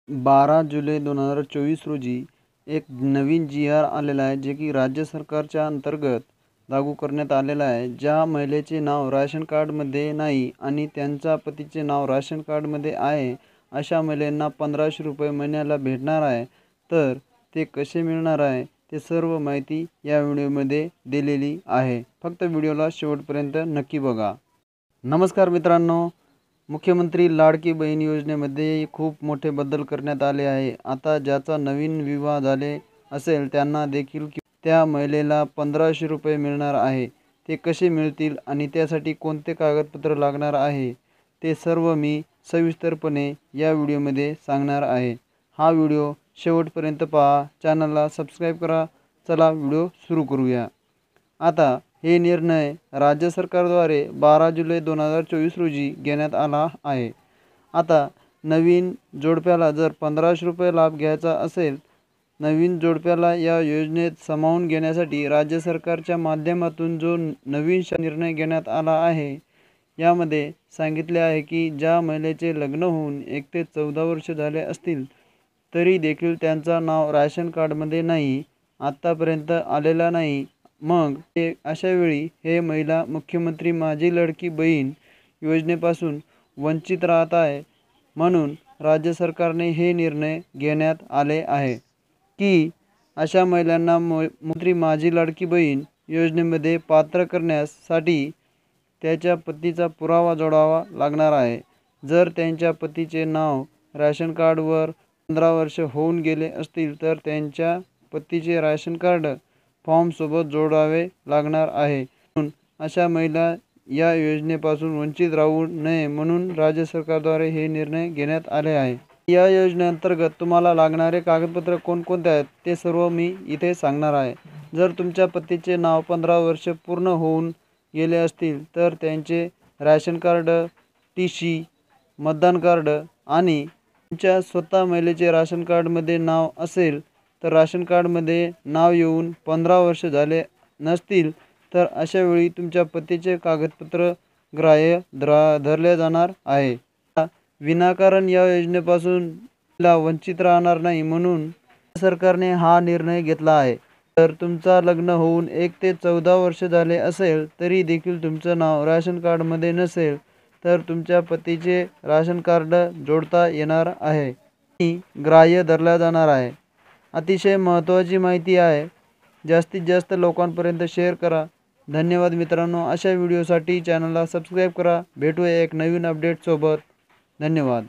12 जुलै 2024 रोजी एक नवीन जी.आर. आलेला आहे, जे की राज्य सरकारच्या अंतर्गत लागू करण्यात आलेला आहे. ज्या महिलेचे नाव राशन कार्डमध्ये नाही आणि त्यांच्या पतीचे नाव राशन कार्डमध्ये आहे, अशा महिलांना 1500 रुपये महिन्याला भेटणार आहे. तर ते कसे मिळणार आहे, ते सर्व माहिती या व्हिडिओमध्ये दिलेली आहे. फक्त व्हिडिओला शेवटपर्यंत नक्की बघा. नमस्कार मित्रांनो, मुख्यमंत्री लाडकी बहीण योजनेमध्ये खूप मोठे बदल करण्यात आले आहे. आता ज्याचा नवीन विवाह झाले असेल त्यांना देखील त्या महिलेला 1500 रुपये मिळणार आहे. ते कसे मिळतील आणि त्यासाठी कोणते कागदपत्र लागणार आहे, ते सर्व मी सविस्तरपणे या व्हिडिओमध्ये सांगणार आहे. हा व्हिडिओ शेवटपर्यंत पहा, चॅनलला सबस्क्राईब करा. चला व्हिडिओ सुरू करूया. आता हे निर्णय राज्य सरकारद्वारे 12 जुलै 2024 रोजी घेण्यात आला आहे. आता नवीन जोडप्याला जर 1500 रुपये लाभ घ्यायचा असेल, नवीन जोडप्याला या योजनेत सामावून घेण्यासाठी राज्य सरकारच्या माध्यमातून जो नवीन निर्णय घेण्यात आला आहे, यामध्ये सांगितले आहे की ज्या महिलेचे लग्न होऊन 1 ते 14 वर्ष झाले असतील तरी देखील त्यांचं नाव राशन कार्डमध्ये नाही, आत्तापर्यंत आलेला नाही, मग अशा वेळी हे महिला मुख्यमंत्री माझी लाडकी बहीण योजनेपासून वंचित राहत आहे. म्हणून राज्य सरकारने हे निर्णय घेण्यात आले आहे की अशा महिलांना मुख्यमंत्री माझी लाडकी बहीण योजनेमध्ये पात्र करण्यासाठी त्याच्या पतीचा पुरावा जोडावा लागणार आहे. जर त्यांच्या पतीचे नाव राशन कार्डवर 15 वर्ष होऊन गेले असतील तर त्यांच्या पतीचे राशन कार्ड फॉर्मसोबत जोडावे लागणार आहे. म्हणून अशा महिला या योजनेपासून वंचित राहू नये म्हणून राज्य सरकारद्वारे हे निर्णय घेण्यात आले आहे. या योजनेअंतर्गत तुम्हाला लागणारे कागदपत्र कोणकोणते आहेत ते सर्व मी इथे सांगणार आहे. जर तुमच्या पतीचे नाव 15 वर्ष पूर्ण होऊन गेले असतील तर त्यांचे राशन कार्ड, TC, मतदान कार्ड आणि तुमच्या स्वतः महिलेचे राशन कार्डमध्ये नाव असेल तर राशन कार्डमध्ये नाव येऊन 15 वर्ष झाले नसतील तर अशा वेळी तुमच्या पतीचे कागदपत्र ग्राह्य धरले जाणार आहे. विनाकारण या योजनेपासून वंचित राहणार नाही म्हणून सरकारने हा निर्णय घेतला आहे. जर तुमचा लग्न होऊन 1 ते 14 वर्ष झाले असेल तरी देखील तुमचं नाव राशन कार्डमध्ये नसेल तर तुमच्या पतीचे राशन कार्ड जोडता येणार आहे आणि ग्राह्य धरला जाणार आहे. अतिशय महत्त्वाची माहिती आहे. जास्तीत जास्त लोकांपर्यंत शेअर करा. धन्यवाद मित्रांनो. अशा व्हिडिओसाठी चॅनलला सबस्क्राईब करा. भेटूया एक नवीन अपडेट सोबत. धन्यवाद.